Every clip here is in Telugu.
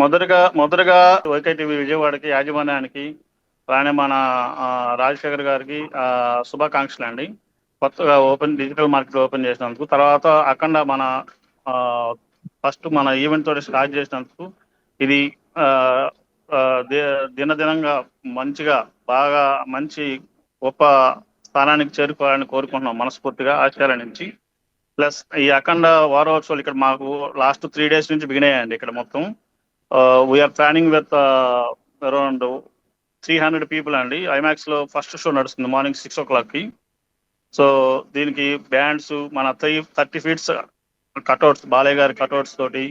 మొదటగా వైకేటీవీ విజయవాడకి యాజమాన్యానికి అలానే మన రాజశేఖర్ గారికి శుభాకాంక్షలు అండి. కొత్తగా డిజిటల్ మార్కెట్ ఓపెన్ చేసినందుకు, తర్వాత అఖండ మన ఫస్ట్ మన ఈవెంట్ తోటి స్టార్ట్ చేసినందుకు ఇది దినదినంగా మంచిగా బాగా మంచి గొప్ప స్థానానికి చేరుకోవాలని కోరుకుంటున్నాం మనస్ఫూర్తిగా ఆచార్య నుంచి. ప్లస్ ఈ అఖండ వారోత్సవాలు ఇక్కడ మాకు లాస్ట్ 3 days నుంచి బిగిన్ అయ్యాయండి. ఇక్కడ మొత్తం we're planning with around 300 people అండి. ఐమాక్స్ లో ఫస్ట్ షో నడుస్తుంది మార్నింగ్ 6 o'clock కి. సో దీనికి బ్యాండ్స్ మన 30 feet కట్అవుట్స్, బాలయ్య గారి కట్అవుట్స్ తోటి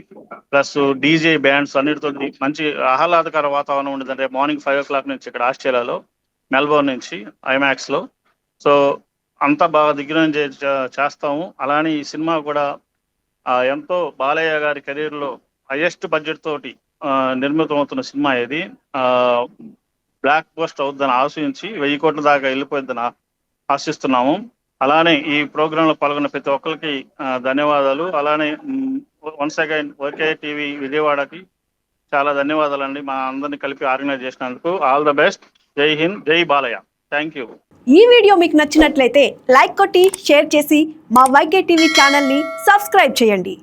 ప్లస్ డీజే బ్యాండ్స్ అన్నిటితోటి మంచి ఆహ్లాదకర వాతావరణం ఉండేదంటే మార్నింగ్ 5 o'clock నుంచి ఇక్కడ ఆస్ట్రేలియాలో మెల్బోర్న్ నుంచి ఐమాక్స్ లో. సో అంతా బాగా దగ్గర నుంచి చేస్తాము. అలానే ఈ సినిమా కూడా ఎంతో బాలయ్య గారి కెరీర్ లో హైయెస్ట్ బడ్జెట్ తోటి నిర్మితం అవుతున్న సినిమా ఇది. బ్లాక్ బస్టర్ అవుద్దని ఆశించి 1000 కోట్ల దాకా వెళ్ళిపోద్దని ఆశిస్తున్నాము. అలానే ఈ ప్రోగ్రామ్ లో పాల్గొన్న ప్రతి ఒక్కరికి ధన్యవాదాలు. అలానే వన్స్ అగైన్ ఓకే టీవీ విజయవాడకి చాలా ధన్యవాదాలండి. మా అందరినీ కలిపి ఆర్గనైజ్ చేసినందుకు. All the best. జై హింద్, జై బాలయ్య. Thank you. ఈ వీడియో మీకు నచ్చినట్లయితే లైక్ కొట్టి షేర్ చేసి మా వైకే టీవీ ఛానల్ని సబ్స్క్రైబ్ చేయండి.